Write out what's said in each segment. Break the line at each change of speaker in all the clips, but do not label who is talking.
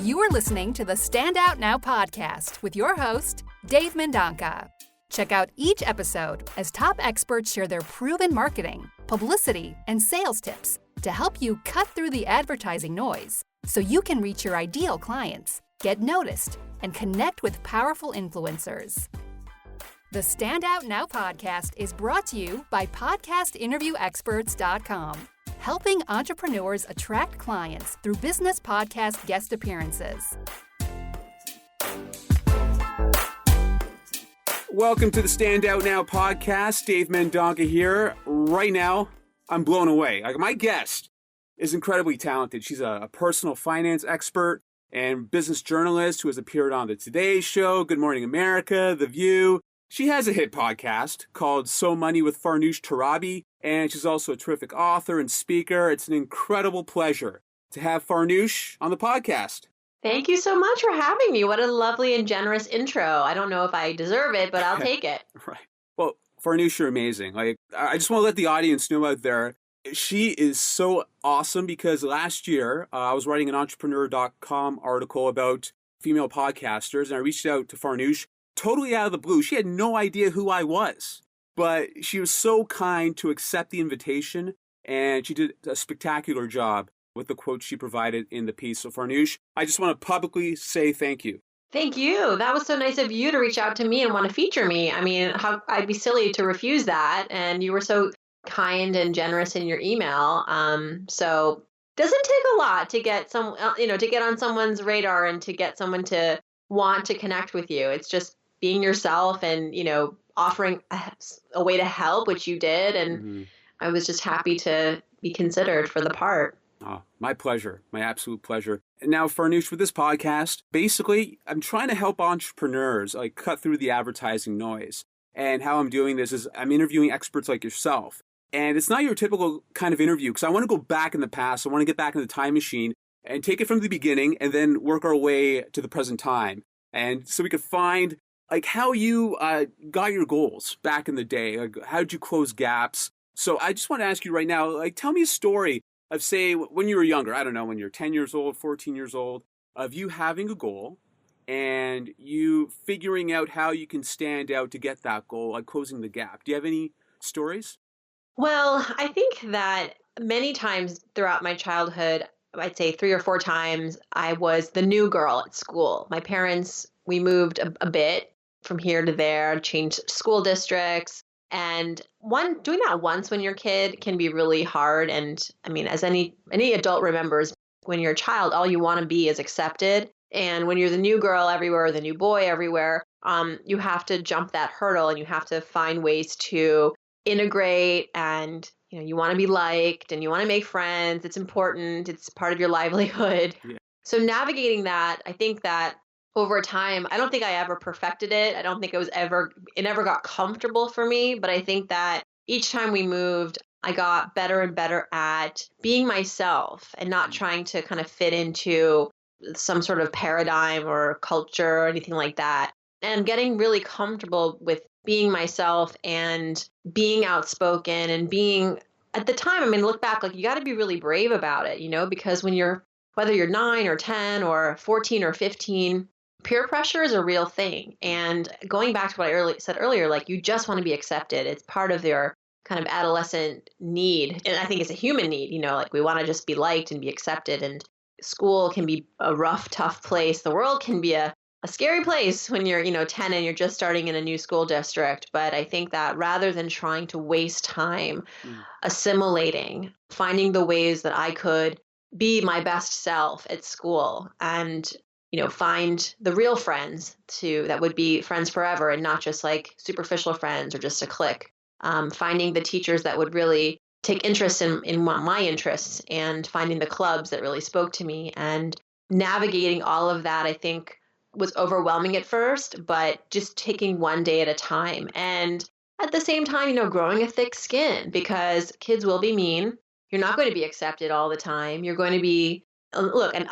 You are listening to the Stand Out Now podcast with your host, Dave Mendonca. Check out each episode as top experts share their proven marketing, publicity, and sales tips to help you cut through the advertising noise so you can reach your ideal clients, get noticed, and connect with powerful influencers. The Stand Out Now podcast is brought to you by podcastinterviewexperts.com, helping entrepreneurs attract clients through business podcast guest appearances.
Welcome to the Stand Out Now podcast. Dave Mendonca here. Right now, I'm blown away. My guest is incredibly talented. She's a personal finance expert and business journalist who has appeared on the Today Show, Good Morning America, The View. She has a hit podcast called So Money with Farnoosh Torabi, and she's also a terrific author and speaker. It's an incredible pleasure to have Farnoosh on the podcast.
Thank you so much for having me. What a lovely and generous intro. I don't know if I deserve it, but I'll take it.
Right. Well, Farnoosh, you're amazing. I just want to let the audience know out there, she is so awesome because last year I was writing an entrepreneur.com article about female podcasters, and I reached out to Farnoosh totally out of the blue. She had no idea who I was, but she was so kind to accept the invitation, and she did a spectacular job with the quotes she provided in the piece. So Farnoosh, I just want to publicly say thank you.
Thank you. That was so nice of you to reach out to me and want to feature me. I mean, I'd be silly to refuse that. And you were so kind and generous in your email. So doesn't take a lot to get to get on someone's radar and to get someone to want to connect with you. It's just being yourself and, offering a way to help, which you did. And I was just happy to be considered for the part.
Oh, my pleasure. My absolute pleasure. And now, Farnoosh, with this podcast, basically, I'm trying to help entrepreneurs cut through the advertising noise. And how I'm doing this is I'm interviewing experts like yourself. And it's not your typical kind of interview because I want to go back in the past. I want to get back in the time machine and take it from the beginning and then work our way to the present time. And so we could find how you got your goals back in the day. How did you close gaps? So I just want to ask you right now, tell me a story of, say, when you were younger, I don't know, when you're 10 years old, 14 years old, of you having a goal and you figuring out how you can stand out to get that goal, closing the gap. Do you have any stories?
Well, I think that many times throughout my childhood, I'd say 3 or 4 times, I was the new girl at school. My parents, we moved a bit from here to there, changed school districts. And doing that once when you're a kid can be really hard. And I mean, as any adult remembers, when you're a child, all you want to be is accepted. And when you're the new girl everywhere, the new boy everywhere, you have to jump that hurdle and you have to find ways to integrate, and you want to be liked and you want to make friends. It's important. It's part of your livelihood. Yeah. So navigating that, I think that over time, I don't think I ever perfected it. I don't think it never got comfortable for me. But I think that each time we moved, I got better and better at being myself and not trying to kind of fit into some sort of paradigm or culture or anything like that. And getting really comfortable with being myself and being outspoken and being, at the time, look back, you got to be really brave about it, because whether you're 9 or 10 or 14 or 15, peer pressure is a real thing. And going back to what I said earlier, you just want to be accepted. It's part of your kind of adolescent need. And I think it's a human need, we want to just be liked and be accepted. And school can be a rough, tough place. The world can be a scary place when you're, 10 and you're just starting in a new school district. But I think that rather than trying to waste time assimilating, finding the ways that I could be my best self at school and find the real friends that would be friends forever and not just superficial friends or just a clique. Finding the teachers that would really take interest in my interests and finding the clubs that really spoke to me, and navigating all of that, I think, was overwhelming at first, but just taking one day at a time. And at the same time, growing a thick skin, because kids will be mean. You're not going to be accepted all the time. You're going to be an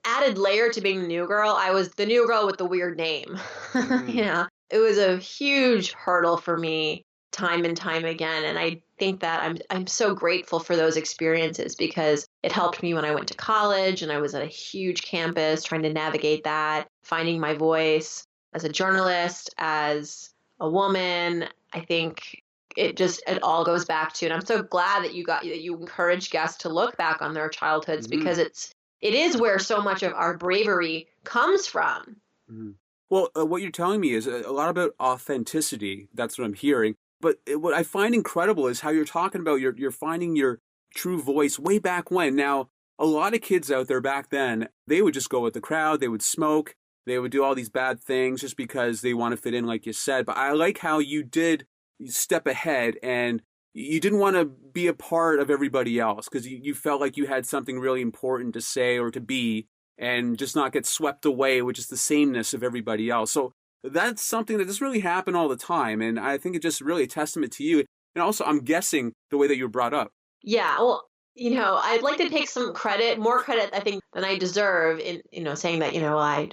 added layer to being the new girl. I was the new girl with the weird name. It was a huge hurdle for me time and time again. And I think that I'm so grateful for those experiences because it helped me when I went to college and I was at a huge campus trying to navigate that, finding my voice as a journalist, as a woman. I think it all goes back to, and I'm so glad that you encourage guests to look back on their childhoods because it is where so much of our bravery comes from.
Mm-hmm. Well, what you're telling me is a lot about authenticity. That's what I'm hearing. But what I find incredible is how you're talking about you're finding your true voice way back when. Now, a lot of kids out there back then, they would just go with the crowd. They would smoke. They would do all these bad things just because they want to fit in, like you said. But I like how you did step ahead and you didn't want to be a part of everybody else because you felt like you had something really important to say or to be, and just not get swept away with just the sameness of everybody else. So that's something that doesn't really happen all the time. And I think it's just really a testament to you. And also, I'm guessing the way that you were brought up.
Yeah, well, I'd like to take some credit, more credit, I think, than I deserve in, saying that,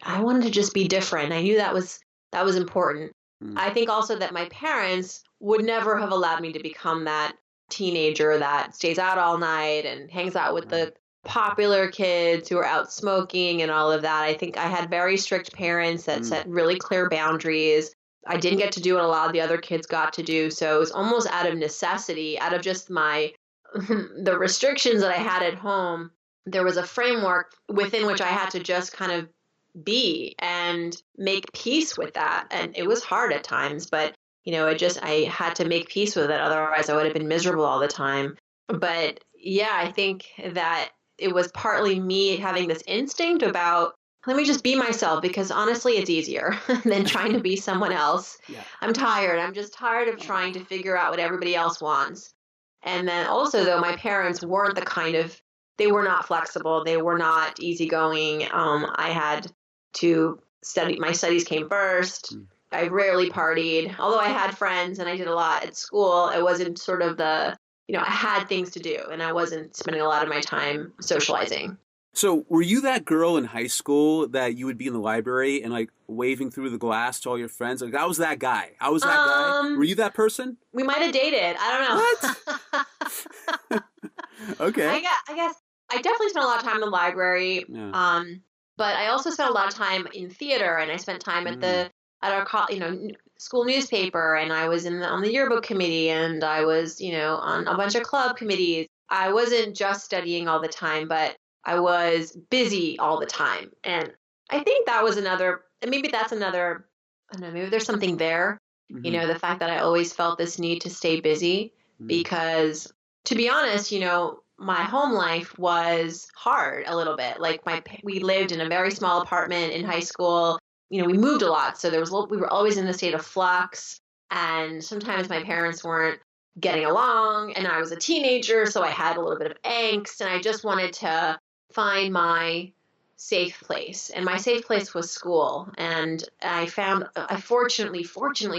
I wanted to just be different. I knew that was important. I think also that my parents would never have allowed me to become that teenager that stays out all night and hangs out with the popular kids who are out smoking and all of that. I think I had very strict parents that set really clear boundaries. I didn't get to do what a lot of the other kids got to do. So it was almost out of necessity, out of just the restrictions that I had at home. There was a framework within which I had to just kind of be and make peace with that. And it was hard at times, but I had to make peace with it. Otherwise I would have been miserable all the time. But yeah, I think that it was partly me having this instinct about, let me just be myself, because honestly, it's easier than trying to be someone else. Yeah. I'm tired. I'm just tired of trying to figure out what everybody else wants. And then also, though, my parents weren't they were not flexible. They were not easygoing. I had to study. My studies came first. I rarely partied. Although I had friends and I did a lot at school, it wasn't sort of I had things to do and I wasn't spending a lot of my time socializing.
So were you that girl in high school that you would be in the library and like waving through the glass to all your friends? Like, I was that guy. I was that guy. Were you that person?
We might have dated. I
don't know. What? Okay.
I guess I definitely spent a lot of time in the library.
Yeah.
But I also spent a lot of time in theater, and I spent time at our school newspaper, and I was on the yearbook committee, and I was on a bunch of club committees. I wasn't just studying all the time, but I was busy all the time. And I think that was maybe that's another, I don't know, maybe there's something there. The fact that I always felt this need to stay busy because, to be honest, my home life was hard a little bit. Like we lived in a very small apartment in high school. We moved a lot. So we were always in a state of flux. And sometimes my parents weren't getting along. And I was a teenager, so I had a little bit of angst. And I just wanted to find my safe place. And my safe place was school. And I fortunately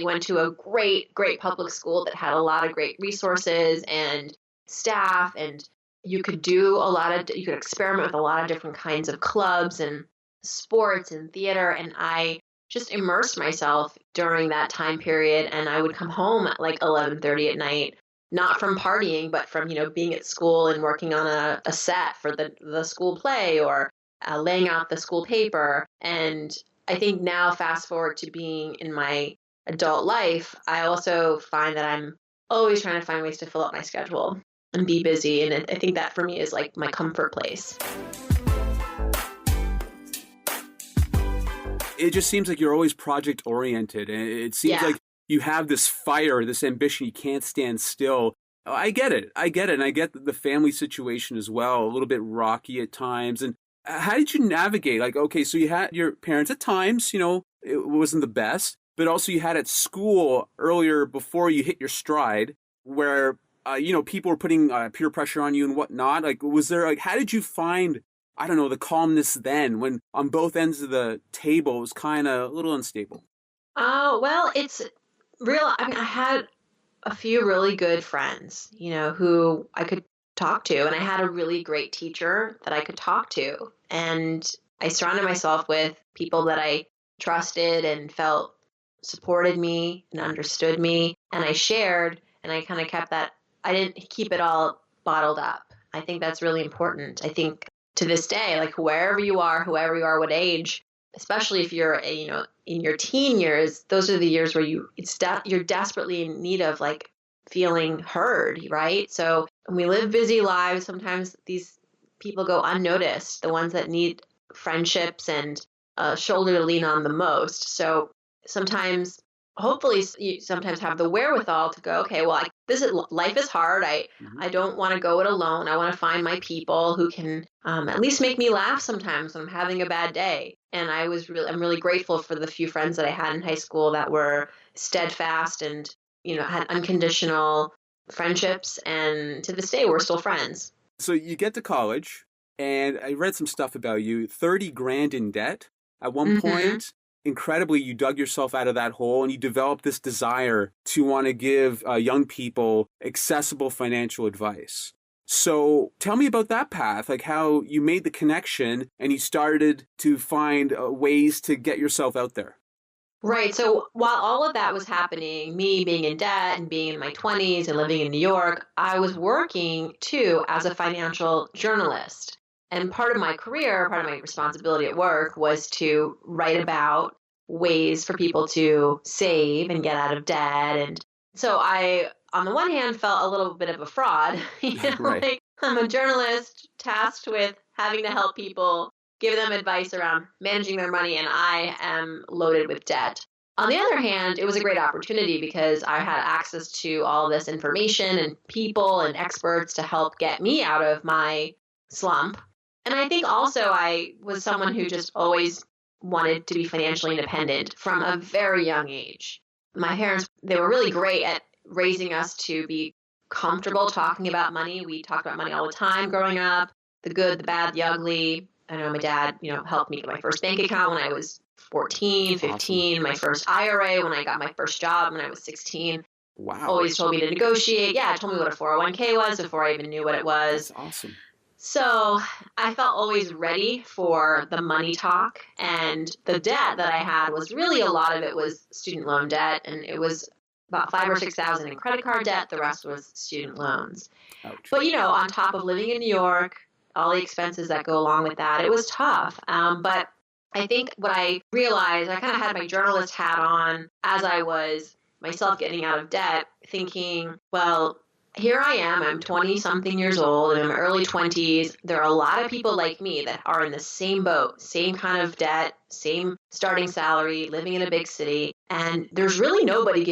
went to a great, great public school that had a lot of great resources and staff. And you could experiment with a lot of different kinds of clubs and sports and theater. And I just immersed myself during that time period. And I would come home at like 11:30 at night, not from partying, but from, being at school and working on a set for the school play or laying out the school paper. And I think now, fast forward to being in my adult life, I also find that I'm always trying to find ways to fill up my schedule and be busy. And I think that for me is like my comfort place.
It just seems like you're always project oriented. And it seems like you have this fire, this ambition. You can't stand still. I get it. And I get the family situation as well, a little bit rocky at times. And how did you navigate? Like, okay, so you had your parents at times, it wasn't the best, but also you had at school earlier before you hit your stride where, people were putting peer pressure on you and whatnot. Like, was there, how did you find, I don't know, the calmness then when on both ends of the table it was kind of a little unstable?
Oh, well, it's real. I mean, I had a few really good friends, who I could talk to. And I had a really great teacher that I could talk to. And I surrounded myself with people that I trusted and felt supported me and understood me, and I shared, and I kind of kept that. I didn't keep it all bottled up. I think that's really important. I think to this day, like whoever you are, what age, especially if you're, in your teen years, those are the years where you're desperately in need of like feeling heard, right? So when we live busy lives, sometimes these people go unnoticed, the ones that need friendships and a shoulder to lean on the most. So sometimes, hopefully, you sometimes have the wherewithal to go, okay, well, life is hard. I don't want to go it alone. I want to find my people who can at least make me laugh sometimes when I'm having a bad day. And I'm really grateful for the few friends that I had in high school that were steadfast and, had unconditional friendships. And to this day, we're still friends.
So you get to college, and I read some stuff about you, 30 grand in debt at one point. Incredibly, you dug yourself out of that hole and you developed this desire to want to give young people accessible financial advice. So tell me about that path, like how you made the connection and you started to find ways to get yourself out there.
Right. So while all of that was happening, me being in debt and being in my 20s and living in New York, I was working too as a financial journalist. And part of my career, part of my responsibility at work was to write about ways for people to save and get out of debt. And so I, on the one hand, felt a little bit of a fraud.
Right.
Like I'm a journalist tasked with having to help people, give them advice around managing their money, and I am loaded with debt. On the other hand, it was a great opportunity because I had access to all this information and people and experts to help get me out of my slump. And I think also I was someone who just always wanted to be financially independent from a very young age. My parents, they were really great at raising us to be comfortable talking about money. We talked about money all the time growing up, the good, the bad, the ugly. I know my dad, helped me get my first bank account when I was 14, 15, my first IRA when I got my first job when I was 16.
Wow.
Always told me to negotiate. Yeah, told me what a 401k was before I even knew what it was.
That's awesome.
So I felt always ready for the money talk, and the debt that I had was really, a lot of it was student loan debt, and it was about $5,000 or $6,000 in credit card debt. The rest was student loans.
Ouch.
But, on top of living in New York, all the expenses that go along with that, it was tough. But I think what I realized, I kind of had my journalist hat on as I was myself getting out of debt, thinking, well, here I am, I'm 20-something years old, in my early 20s. There are a lot of people like me that are in the same boat, same kind of debt, same starting salary, living in a big city. And there's really nobody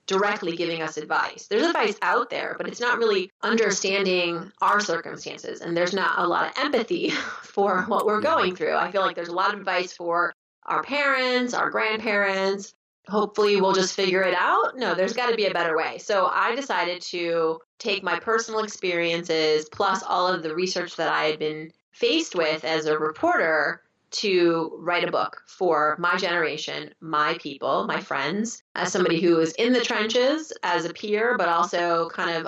directly giving us advice. There's advice out there, but it's not really understanding our circumstances. And there's not a lot of empathy for what we're going through. I feel like there's a lot of advice for our parents, our grandparents. Hopefully we'll just figure it out. No, there's got to be a better way. So I decided to take my personal experiences plus all of the research that I had been faced with as a reporter to write a book for my generation, my people, my friends, as somebody who is in the trenches as a peer, but also kind of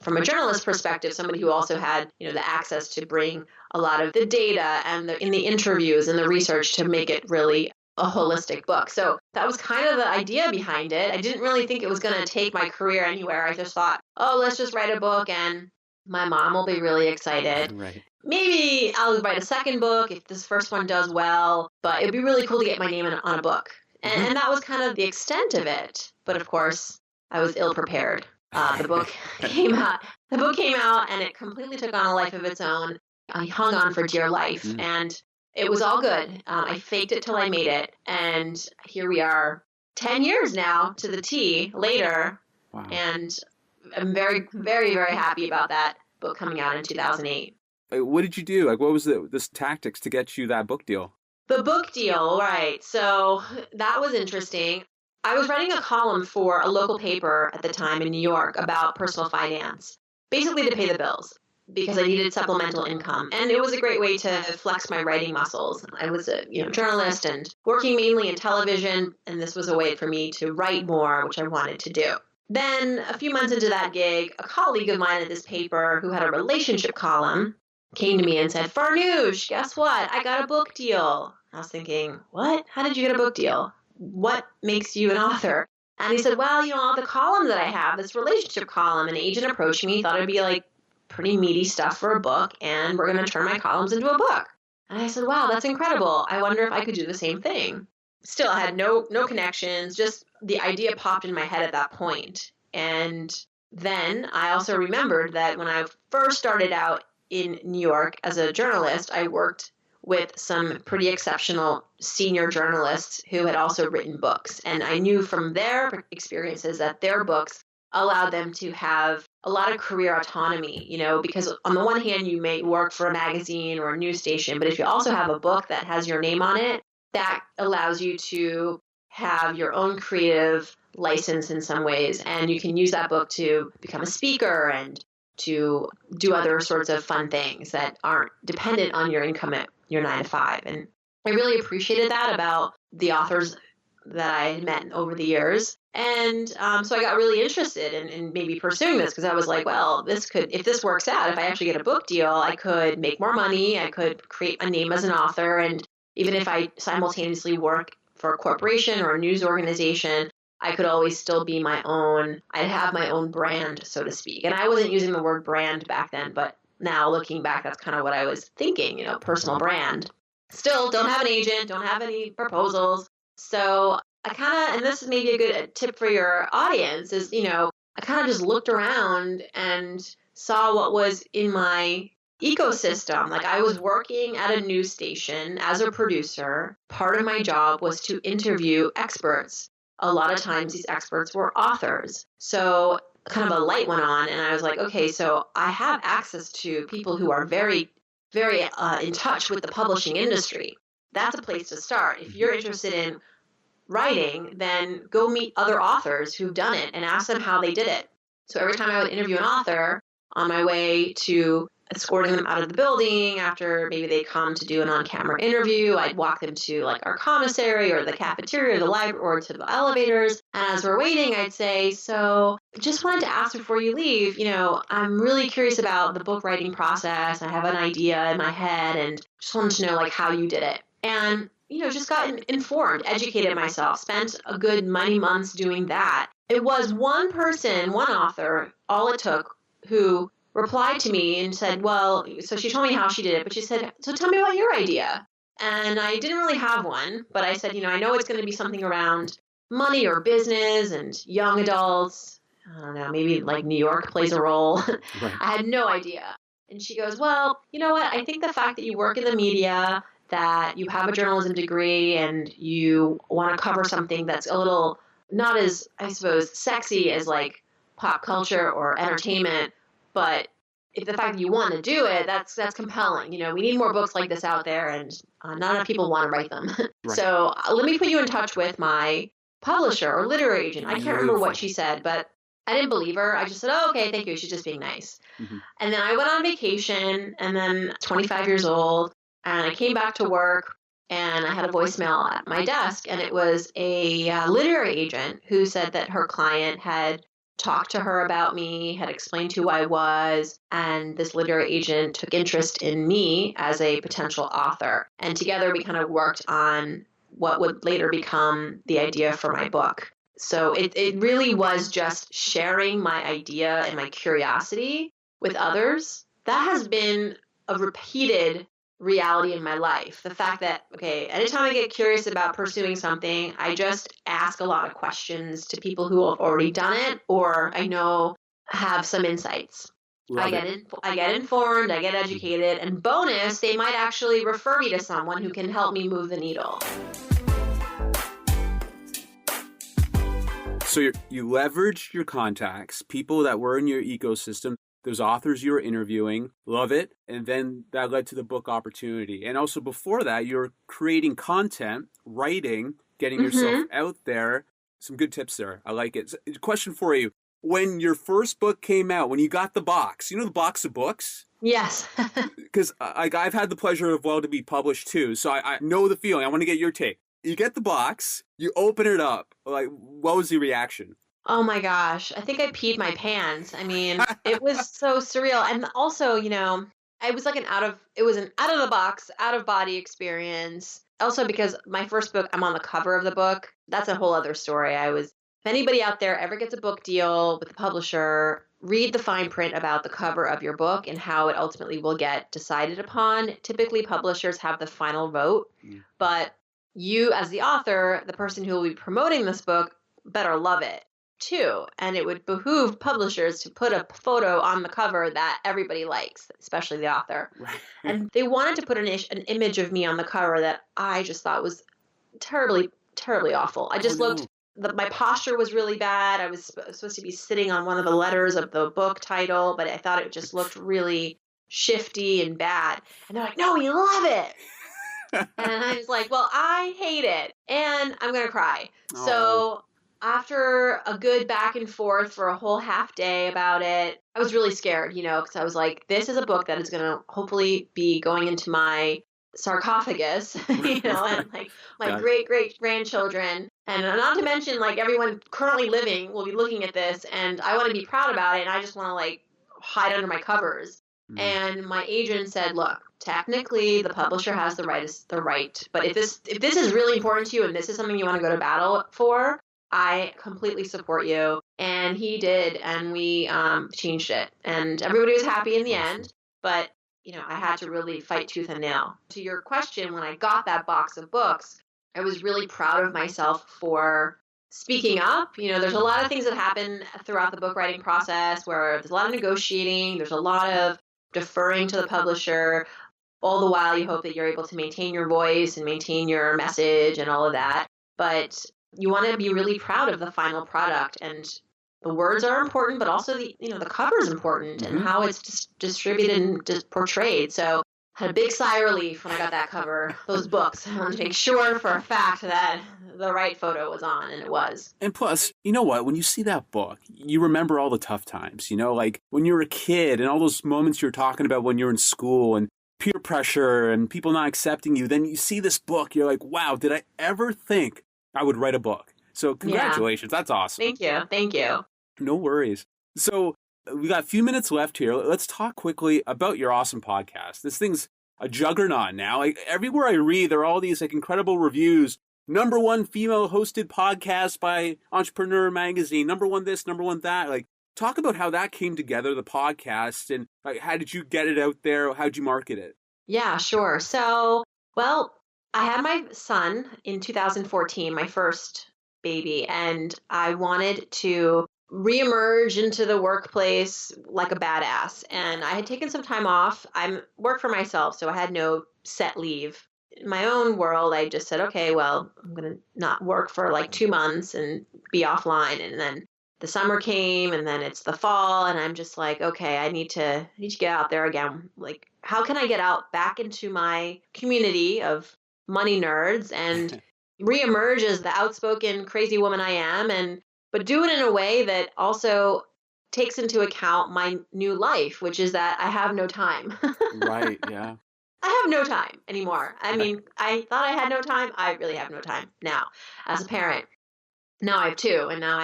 from a journalist perspective, somebody who also had, the access to bring a lot of the data and in the interviews and the research to make it really a holistic book. So that was kind of the idea behind it. I didn't really think it was going to take my career anywhere. I just thought, let's just write a book and my mom will be really excited.
Right.
Maybe I'll write a second book if this first one does well, but it'd be really cool to get my name on a book. And that was kind of the extent of it. But of course, I was ill prepared. The book came out. The book came out and it completely took on a life of its own. I hung on for dear life and it was all good. I faked it till I made it. And here we are 10 years now to the T later.
Wow.
And I'm very, very, very happy about that book coming out in 2008.
What did you do? What was the tactics to get you that book deal?
The book deal, right. So that was interesting. I was writing a column for a local paper at the time in New York about personal finance, basically to pay the bills, because I needed supplemental income. And it was a great way to flex my writing muscles. I was a journalist and working mainly in television, and this was a way for me to write more, which I wanted to do. Then a few months into that gig, a colleague of mine at this paper who had a relationship column came to me and said, "Farnoosh, guess what? I got a book deal." I was thinking, what? How did you get a book deal? what makes you an author? And he said, well, all the columns that I have, this relationship column, an agent approached me, thought it'd be like pretty meaty stuff for a book, and we're going to turn my columns into a book. And I said, wow, that's incredible. I wonder if I could do the same thing. Still, I had no connections, just the idea popped in my head at that point. And then I also remembered that when I first started out in New York as a journalist, I worked with some pretty exceptional senior journalists who had also written books. And I knew from their experiences that their books allowed them to have a lot of career autonomy, because on the one hand, you may work for a magazine or a news station, but if you also have a book that has your name on it, that allows you to have your own creative license in some ways. And you can use that book to become a speaker and to do other sorts of fun things that aren't dependent on your income at your 9 to 5. And I really appreciated that about the authors that I had met over the years. And so I got really interested in maybe pursuing this because I was like, well, if this works out, if I actually get a book deal, I could make more money. I could create a name as an author. And even if I simultaneously work for a corporation or a news organization, I could always still be my own. I'd have my own brand, so to speak. And I wasn't using the word brand back then, but now looking back, that's kind of what I was thinking, personal brand. Still don't have an agent, don't have any proposals. So and this is maybe a good tip for your audience is, I kind of just looked around and saw what was in my ecosystem. Like I was working at a news station as a producer. Part of my job was to interview experts. A lot of times these experts were authors. So kind of a light went on and I was like, okay, so I have access to people who are very, very in touch with the publishing industry. That's a place to start. If you're interested in writing, then go meet other authors who've done it and ask them how they did it. So every time I would interview an author on my way to escorting them out of the building after maybe they come to do an on-camera interview, I'd walk them to like our commissary or the cafeteria or the library or to the elevators. And as we're waiting, I'd say, so just wanted to ask before you leave, I'm really curious about the book writing process. I have an idea in my head and just wanted to know like how you did it. And just got informed, educated myself, spent a good many months doing that. It was one person, one author, all it took, who replied to me and said, well, so she told me how she did it, but she said, so tell me about your idea. And I didn't really have one, but I said, I know it's going to be something around money or business and young adults. I don't know, maybe like New York plays a role. Right. I had no idea. And she goes, well, you know what? I think the fact that you work in the media, that you have a journalism degree and you want to cover something that's a little not as, I suppose, sexy as like pop culture or entertainment, but if the fact that you want to do it, that's compelling. We need more books like this out there and not enough people want to write them. Right. So let me put you in touch with my publisher or literary agent. I can't remember what she said, but I didn't believe her. I just said, oh, okay, thank you. She's just being nice. Mm-hmm. And then I went on vacation and then 25 years old. And I came back to work and I had a voicemail at my desk and it was a literary agent who said that her client had talked to her about me, had explained who I was, and this literary agent took interest in me as a potential author. And together we kind of worked on what would later become the idea for my book. So it really was just sharing my idea and my curiosity with others. That has been a repeated reality in my life. The fact that, okay, anytime I get curious about pursuing something, I just ask a lot of questions to people who have already done it or I know have some insights. I get informed, I get educated, and bonus, they might actually refer me to someone who can help me move the needle.
So you leveraged your contacts, people that were in your ecosystem, those authors you were interviewing, love it. And then that led to the book opportunity. And also before that, you're creating content, writing, getting yourself out there. Some good tips there. I like it. So, question for you. When your first book came out, when you got the box, the box of books?
Yes.
Because I've had the pleasure of to be published too. So I know the feeling. I want to get your take. You get the box, you open it up. Like, what was the reaction?
Oh my gosh. I think I peed my pants. I mean, it was so surreal. And also, it was like it was an out of the box, out of body experience. also because my first book, I'm on the cover of the book. That's a whole other story. If anybody out there ever gets a book deal with a publisher, read the fine print about the cover of your book and how it ultimately will get decided upon. Typically, publishers have the final vote, but you as the author, the person who will be promoting this book, better love it too. And it would behoove publishers to put a photo on the cover that everybody likes, especially the author.
Right.
And they wanted to put an image of me on the cover that I just thought was terribly, terribly awful. I just looked, my posture was really bad. I was supposed to be sitting on one of the letters of the book title, but I thought it just looked really shifty and bad. And they're like, no, we love it. And I was like, well, I hate it. And I'm going to cry.
Oh.
So after a good back and forth for a whole half day about it, I was really scared, because I was like, this is a book that is going to hopefully be going into my sarcophagus, and like my great grandchildren. And not to mention, like, everyone currently living will be looking at this, and I want to be proud about it, and I just want to, like, hide under my covers. And my agent said, look, technically the publisher has the right, but if this is really important to you and this is something you want to go to battle for, I completely support you. And he did, and we changed it, and everybody was happy in the end. But I had to really fight tooth and nail. To your question, when I got that box of books, I was really proud of myself for speaking up. There's a lot of things that happen throughout the book writing process where there's a lot of negotiating, there's a lot of deferring to the publisher. All the while, you hope that you're able to maintain your voice and maintain your message and all of that. But you want to be really proud of the final product, and the words are important, but also the cover is important and how it's distributed and portrayed. So I had a big sigh of relief when I got that cover, those books. I wanted to make sure for a fact that the right photo was on, and it was.
And plus, you know what? When you see that book, you remember all the tough times, like when you were a kid and all those moments you're talking about when you're in school and peer pressure and people not accepting you. Then you see this book, you're like, wow, did I ever think I would write a book? So congratulations. Yeah. That's awesome.
Thank you. Thank you.
No worries. So we got a few minutes left here. Let's talk quickly about your awesome podcast. This thing's a juggernaut now. Like, everywhere I read, there are all these like incredible reviews. #1 female hosted podcast by Entrepreneur Magazine. #1 this, #1 that. Like, talk about how that came together, the podcast, and like, how did you get it out there? How'd you market it?
Yeah, sure. So, well, I had my son in 2014, my first baby, and I wanted to reemerge into the workplace like a badass. And I had taken some time off. I work for myself, so I had no set leave. In my own world, I just said, okay, well, I'm going to not work for like 2 months and be offline. And then the summer came, and then it's the fall, and I'm just like, okay, I need to get out there again. Like, how can I get out back into my community of money nerds and reemerge as the outspoken crazy woman I am, but do it in a way that also takes into account my new life, which is that I have no time.
Right, yeah.
I have no time anymore. I mean, I thought I had no time. I really have no time now as a parent. Now I have 2, and now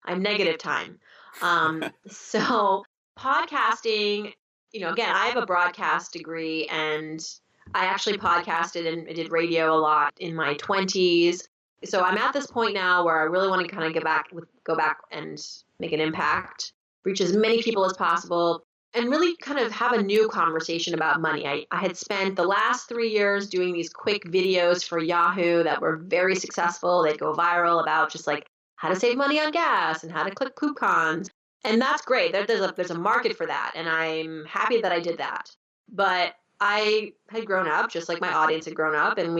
I'm negative time. So podcasting, again, I have a broadcast degree, and I actually podcasted and did radio a lot in my 20s. So I'm at this point now where I really want to kind of go back and make an impact, reach as many people as possible, and really kind of have a new conversation about money. I had spent the last 3 years doing these quick videos for Yahoo that were very successful. They'd go viral about just like how to save money on gas and how to click coupons. And that's great. There's a market for that. And I'm happy that I did that. But I had grown up just like my audience had grown up, and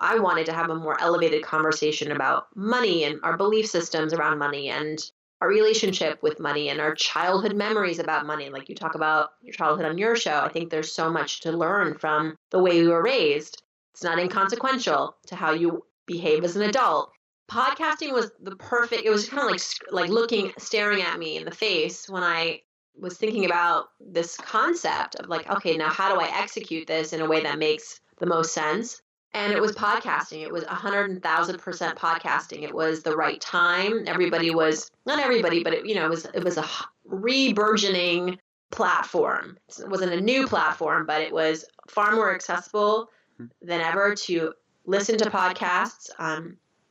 I wanted to have a more elevated conversation about money and our belief systems around money and our relationship with money and our childhood memories about money. Like, you talk about your childhood on your show. I think there's so much to learn from the way we were raised. It's not inconsequential to how you behave as an adult. Podcasting was it was kind of like staring at me in the face when I was thinking about this concept of like, okay, now how do I execute this in a way that makes the most sense? And it was podcasting. It was 100,000% podcasting. It was the right time. Everybody was, not everybody, but it was a re-burgeoning platform. It wasn't a new platform, but it was far more accessible than ever to listen to podcasts.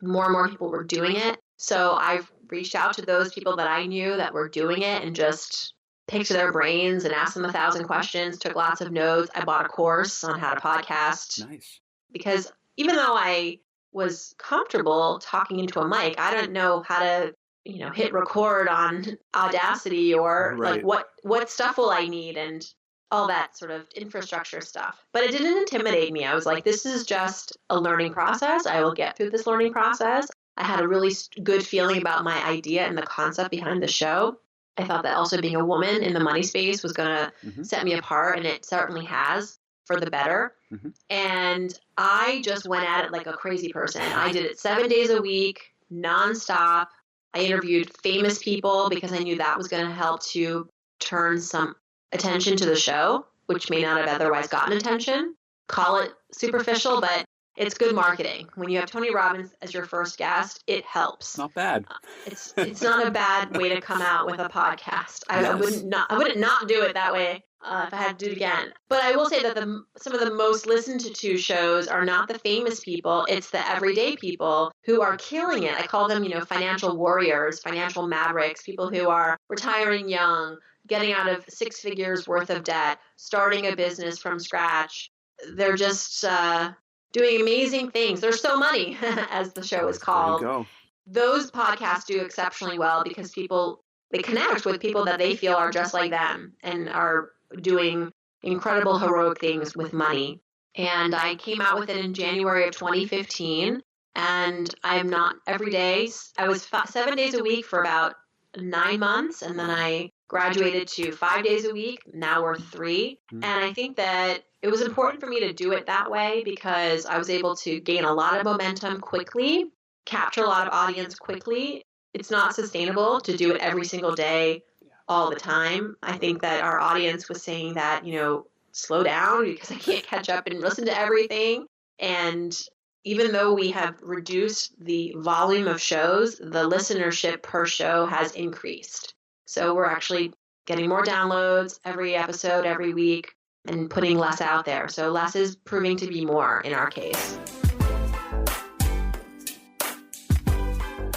More and more people were doing it. So I've reached out to those people that I knew that were doing it and just picked their brains and asked them 1,000 questions, took lots of notes. I bought a course on how to podcast.
Nice.
Because even though I was comfortable talking into a mic, I didn't know how to, hit record on Audacity or
Right.
like what stuff will I need and all that sort of infrastructure stuff. But it didn't intimidate me. I was like, this is just a learning process. I will get through this learning process. I had a really good feeling about my idea and the concept behind the show. I thought that also being a woman in the money space was going to set me apart, and it certainly has, for the better. And I just went at it like a crazy person. I did it 7 days a week, nonstop. I interviewed famous people because I knew that was going to help to turn some attention to the show, which may not have otherwise gotten attention. Call it superficial, but it's good marketing. When you have Tony Robbins as your first guest, it helps.
Not bad.
It's not a bad way to come out with a podcast. I wouldn't not do it that way if I had to do it again. But I will say that some of the most listened to shows are not the famous people. It's the everyday people who are killing it. I call them, financial warriors, financial mavericks, people who are retiring young, getting out of 6 figures worth of debt, starting a business from scratch. They're just doing amazing things. They're so money, as the show is called.
There you go.
Those podcasts do exceptionally well because they connect with people that they feel are just like them and are doing incredible heroic things with money. And I came out with it in January of 2015, and I'm not every day. I was 7 days a week for about 9 months, and then I graduated to 5 days a week. Now we're 3. And I think that it was important for me to do it that way because I was able to gain a lot of momentum quickly, capture a lot of audience quickly. It's not sustainable to do it every single day all the time. I think that our audience was saying that, slow down because I can't catch up and listen to everything. And even though we have reduced the volume of shows, the listenership per show has increased. So we're actually getting more downloads every episode, every week, and putting less out there. So less is proving to be more in our case.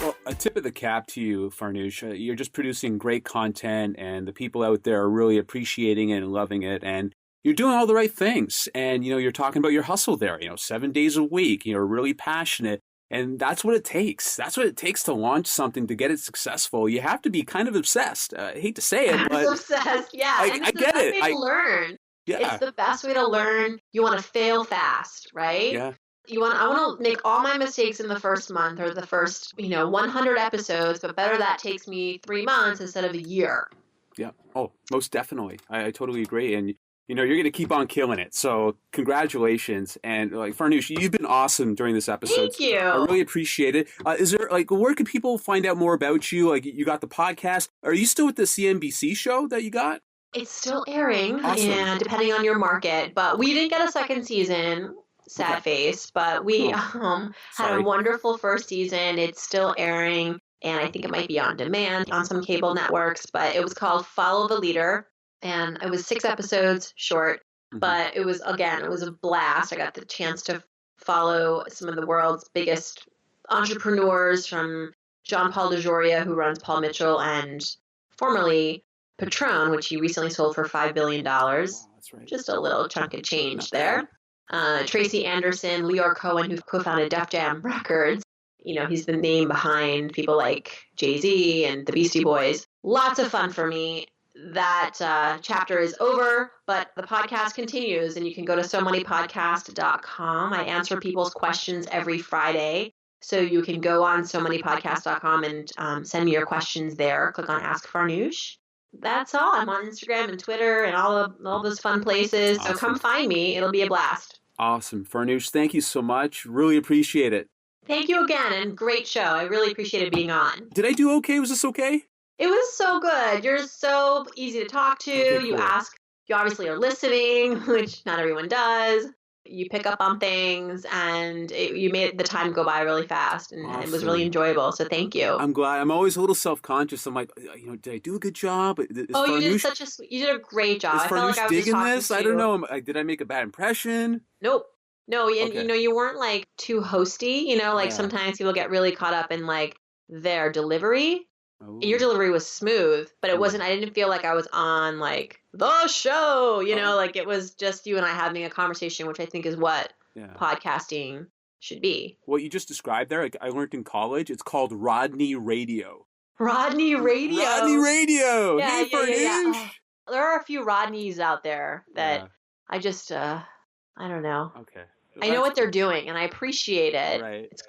Well, a tip of the cap to you, Farnoosh. You're just producing great content, and the people out there are really appreciating it and loving it. And you're doing all the right things. And, you're talking about your hustle there, 7 days a week, really passionate. And that's what it takes. That's what it takes to launch something, to get it successful. You have to be kind of obsessed. I hate to say it, but
obsessed. Yeah.
I get it.
I learn.
Yeah.
It's the best way to learn. You want to fail fast, right?
Yeah.
I want to make all my mistakes in the first month or the first, 100 episodes, but better that takes me 3 months instead of a year.
Yeah. Oh, most definitely. I totally agree. And, you're going to keep on killing it. So congratulations. And Farnoosh, you've been awesome during this episode.
Thank you.
I really appreciate it. Is there where can people find out more about you? You got the podcast. Are you still with the CNBC show that you got?
It's still airing,
Awesome.
And depending on your market, but we didn't get a second season. Sad face, but we had a wonderful first season. It's still airing, and I think it might be on demand on some cable networks, but it was called Follow the Leader, and it was 6 episodes short, but it was a blast. I got the chance to follow some of the world's biggest entrepreneurs, from John Paul DeJoria, who runs Paul Mitchell, and formerly Patron, which he recently sold for $5 billion.
Oh, that's right.
Just a little chunk of change there. Tracy Anderson, Leor Cohen, who co-founded Def Jam Records. He's the name behind people like Jay-Z and the Beastie Boys. Lots of fun for me. That chapter is over, but the podcast continues, and you can go to SoManyPodcast.com. I answer people's questions every Friday. So you can go on SoManyPodcast.com and send me your questions there. Click on Ask Farnoosh. That's all. I'm on Instagram and Twitter and all those fun places.
Awesome.
So come find me. It'll be a blast.
Awesome. Farnoosh, thank you so much. Really appreciate it.
Thank you again, and great show. I really appreciated being on.
Did I do okay? Was this okay?
It was so good. You're so easy to talk to.
Okay, cool.
You obviously are listening, which not everyone does. You pick up on things, and you made the time go by really fast, and
Awesome.
It was really enjoyable. So thank you.
I'm glad. I'm always a little self-conscious. I'm like, did I do a good job?
You did a great job.
Is
I felt like I
Farnoosh
was just
digging
talking
this?
to
I don't know. Did I make a bad impression?
Nope. No, and
Okay.
you weren't like too hosty, like
Yeah.
sometimes people get really caught up in like their delivery. And your
Oh.
delivery was smooth, but it
Ooh.
wasn't, I didn't feel like I was on like the show,
Oh.
like it was just you and I having a conversation, which I think is what
Yeah.
podcasting should be.
What you just described there, like I learned in college, it's called Rodney Radio.
Rodney Radio.
Rodney Radio.
Yeah,
Hey,
yeah, yeah, yeah.
Farnoosh.
Oh, there are a few Rodneys out there that
Yeah.
I just, I don't know.
Okay.
I know
That's
what they're
cool.
doing, and I appreciate it.
Right.
It's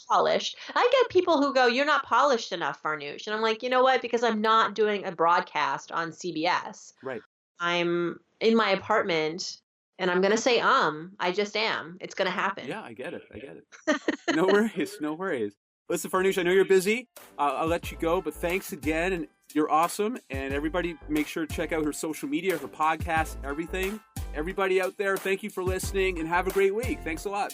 polished. I get people who go, "You're not polished enough, Farnoosh," and I'm like, you know what? Because I'm not doing a broadcast on CBS.
Right.
I'm in my apartment, and I'm gonna say, I just am. It's gonna happen.
Yeah, I get it. No worries. No worries. Listen, Farnoosh, I know you're busy. I'll let you go, but thanks again, and you're awesome. And everybody, make sure to check out her social media, her podcast, everything. Everybody out there, thank you for listening, and have a great week. Thanks a lot.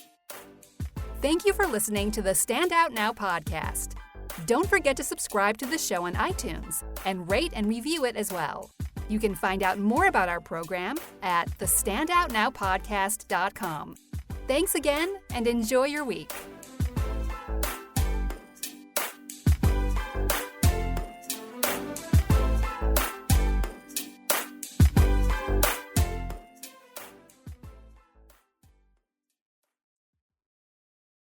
Thank you for listening to the Stand Out Now podcast. Don't forget to subscribe to the show on iTunes and rate and review it as well. You can find out more about our program at thestandoutnowpodcast.com. Thanks again, and enjoy your week.